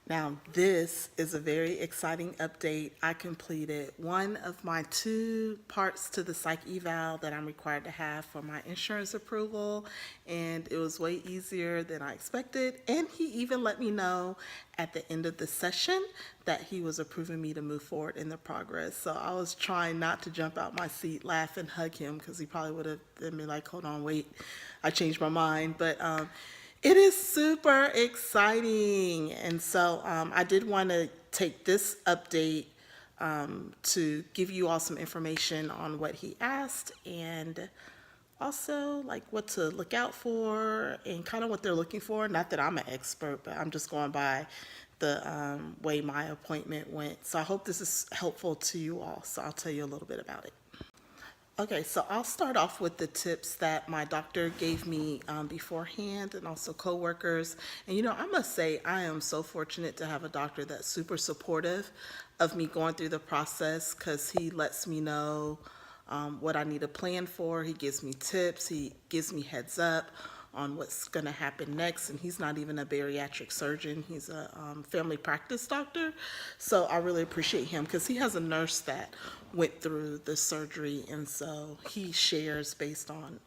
Now, this is a very exciting update. I completed one of my 2 parts to the psych eval that I'm required to have for my insurance approval, and it was way easier than I expected. And he even let me know at the end of the session that he was approving me to move forward in the progress. So I was trying not to jump out my seat, laugh, and hug him because he probably would have been like, hold on, wait, I changed my mind. But it is super exciting. And so I did want to take this update to give you all some information on what he asked and also like what to look out for and kind of what they're looking for. Not that I'm an expert, but I'm just going by the way my appointment went. So I hope this is helpful to you all. So I'll tell you a little bit about it. Okay, so I'll start off with the tips that my doctor gave me beforehand and also coworkers. And I must say I am so fortunate to have a doctor that's super supportive of me going through the process because he lets me know what I need to plan for. He gives me tips. He gives me heads up on what's going to happen next. And he's not even a bariatric surgeon. He's a family practice doctor. So I really appreciate him because he has a nurse that went through the surgery. And so he shares based on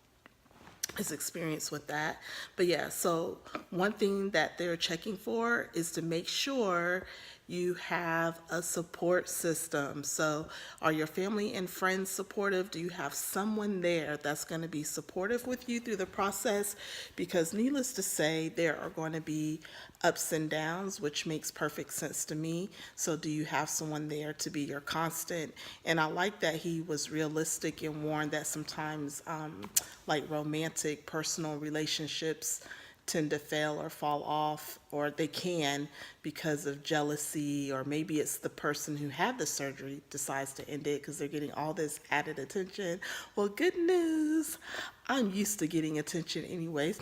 his experience with that. But yeah, so one thing that they're checking for is to make sure you have a support system. So are your family and friends supportive? Do you have someone there that's going to be supportive with you through the process? Because needless to say, there are going to be ups and downs, which makes perfect sense to me. So do you have someone there to be your constant? And I like that he was realistic and warned that sometimes like romantic personal relationships tend to fail or fall off, or they can because of jealousy, or maybe it's the person who had the surgery decides to end it because they're getting all this added attention. Well, good news, I'm used to getting attention anyways.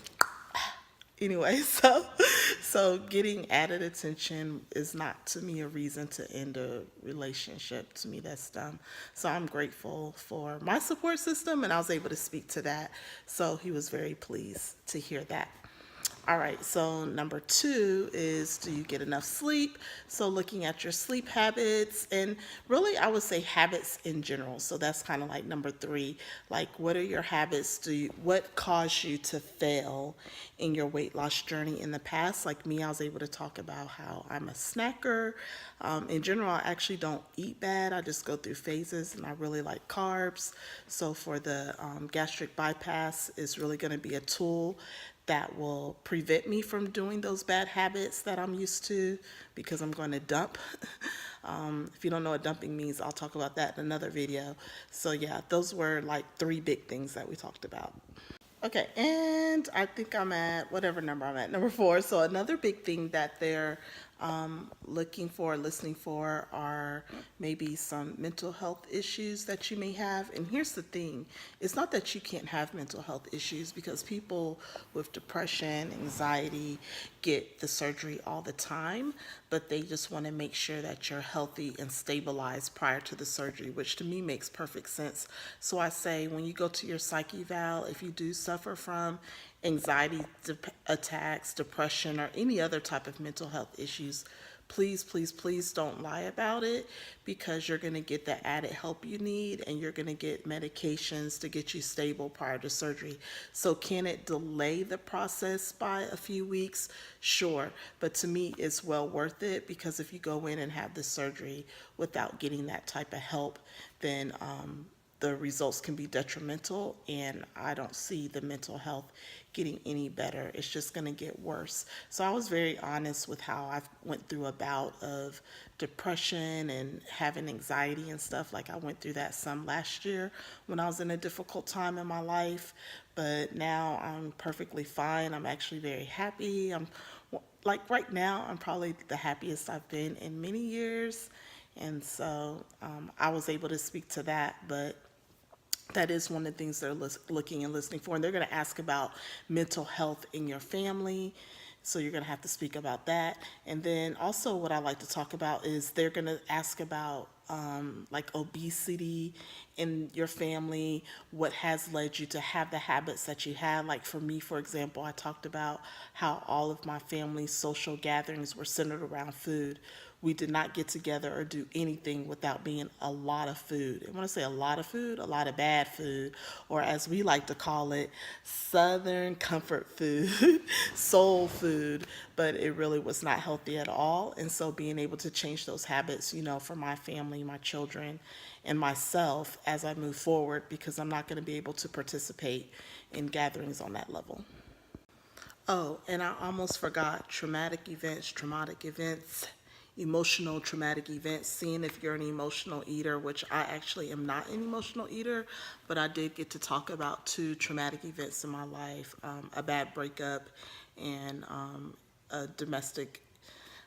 So getting added attention is not to me a reason to end a relationship. To me, that's dumb. So I'm grateful for my support system, and I was able to speak to that. So he was very pleased to hear that. All right, so number 2 is, do you get enough sleep? So looking at your sleep habits, and really I would say habits in general. So that's kind of like number 3. Like, what are your habits? What caused you to fail in your weight loss journey in the past? Like me, I was able to talk about how I'm a snacker. In general, I actually don't eat bad. I just go through phases, and I really like carbs. So for the gastric bypass is really going to be a tool that will prevent me from doing those bad habits that I'm used to, because I'm going to dump. If you don't know what dumping means, I'll talk about that in another video. So yeah, those were like 3 big things that we talked about. Okay, and I think I'm at whatever number I'm at, number 4. So another big thing that they're looking for, listening for, are maybe some mental health issues that you may have. And here's the thing, it's not that you can't have mental health issues, because people with depression, anxiety get the surgery all the time, but they just want to make sure that you're healthy and stabilized prior to the surgery, which to me makes perfect sense. So I say, when you go to your psych eval, if you do suffer from anxiety attacks, depression, or any other type of mental health issues, please, please, please don't lie about it, because you're going to get the added help you need, and you're going to get medications to get you stable prior to surgery. So can it delay the process by a few weeks? Sure. But to me, it's well worth it, because if you go in and have the surgery without getting that type of help, then the results can be detrimental, and I don't see the mental health getting any better. It's just going to get worse. So I was very honest with how I went through a bout of depression and having anxiety and stuff. Like, I went through that some last year when I was in a difficult time in my life, but now I'm perfectly fine. I'm actually very happy. I'm like, right now, I'm probably the happiest I've been in many years. And so I was able to speak to that, but that is one of the things they're looking and listening for. And they're going to ask about mental health in your family, So you're going to have to speak about that. And then also what I like to talk about is they're going to ask about like obesity in your family, what has led you to have the habits that you have. Like for me, for example, I talked about how all of my family's social gatherings were centered around food. We did not get together or do anything without being a lot of food. And when I say a lot of food, a lot of bad food, or as we like to call it, Southern comfort food, soul food, but it really was not healthy at all. And so being able to change those habits, you know, for my family, my children, and myself as I move forward, because I'm not going to be able to participate in gatherings on that level. Oh, and I almost forgot traumatic events, emotional traumatic events, seeing if you're an emotional eater, which I actually am not an emotional eater, but I did get to talk about 2 traumatic events in my life, a bad breakup and a domestic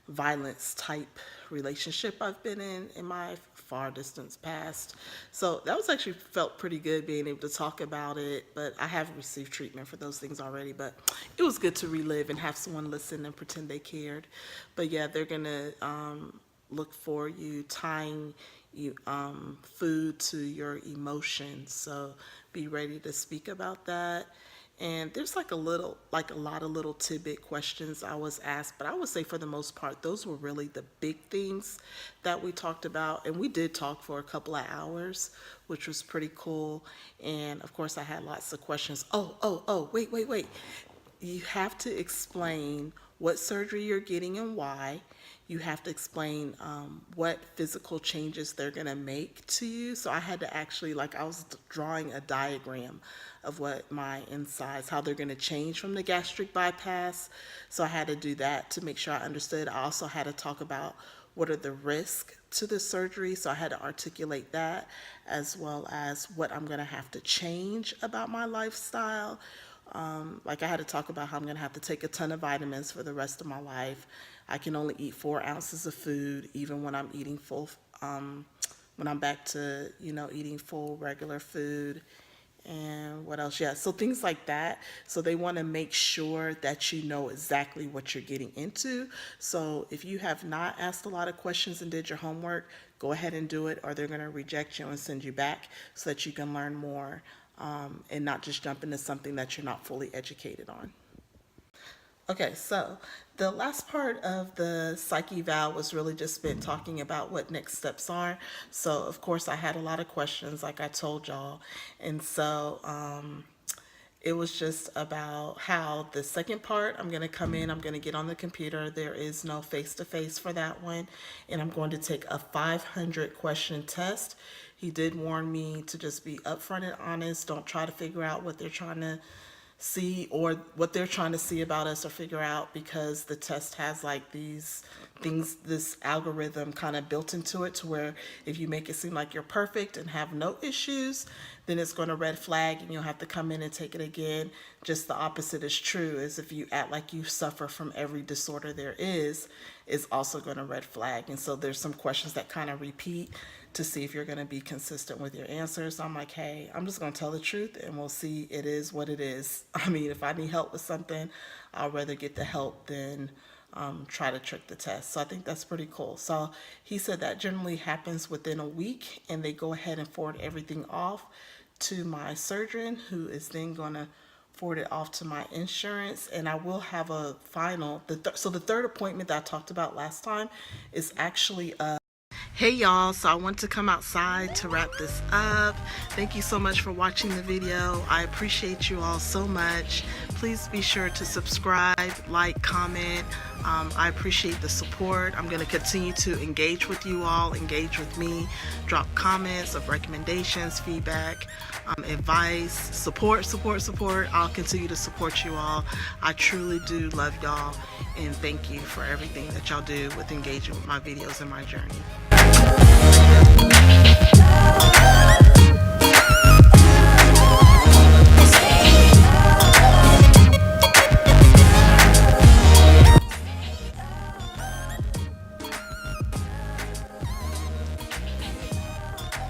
violence type relationship I've been in my far distance past. So that was actually felt pretty good being able to talk about it, but I have received treatment for those things already, but it was good to relive and have someone listen and pretend they cared. But yeah, they're gonna look for you tying you food to your emotions, so be ready to speak about that. And there's like a lot of little tidbit questions I was asked, but I would say for the most part, those were really the big things that we talked about. And we did talk for a couple of hours, which was pretty cool. And of course, I had lots of questions. Wait. You have to explain what surgery you're getting and why. You have to explain what physical changes they're going to make to you. So I had to actually, like, I was drawing a diagram of what my insides, how they're going to change from the gastric bypass. So I had to do that to make sure I understood. I also had to talk about what are the risks to the surgery. So I had to articulate that, as well as what I'm going to have to change about my lifestyle. Like I had to talk about how I'm going to have to take a ton of vitamins for the rest of my life. I can only eat 4 ounces of food, even when I'm eating full, when I'm back to, you know, eating full regular food. And what else? Yeah, so things like that. So they want to make sure that you know exactly what you're getting into. So if you have not asked a lot of questions and did your homework, go ahead and do it, or they're going to reject you and send you back so that you can learn more and not just jump into something that you're not fully educated on. Okay, so the last part of the psych eval was really just been talking about what next steps are. So of course I had a lot of questions, like I told y'all, and so it was just about how the second part, I'm going to come in, I'm going to get on the computer. There is no face-to-face for that one, and I'm going to take a 500 question test. He did warn me to just be upfront and honest. Don't try to figure out what they're trying to see or what they're trying to see about us or figure out, because the test has like these things, this algorithm kind of built into it, to where if you make it seem like you're perfect and have no issues, then it's going to red flag and you'll have to come in and take it again. Just the opposite is true, is if you act like you suffer from every disorder there is also going to red flag. And so there's some questions that kind of repeat to see if you're going to be consistent with your answers. So I'm like, hey, I'm just going to tell the truth and we'll see. It is what it is. I mean, if I need help with something, I'll rather get the help than try to trick the test. So I think that's pretty cool. So he said that generally happens within a week, and they go ahead and forward everything off to my surgeon, who is then going to forward it off to my insurance. And I will have a final, so the third appointment that I talked about last time is actually Hey y'all, so I want to come outside to wrap this up. Thank you so much for watching the video. I appreciate you all so much. Please be sure to subscribe, like, comment. I appreciate the support. I'm going to continue to engage with you all, engage with me, drop comments of recommendations, feedback, advice, support. I'll continue to support you all. I truly do love y'all, and thank you for everything that y'all do with engaging with my videos and my journey.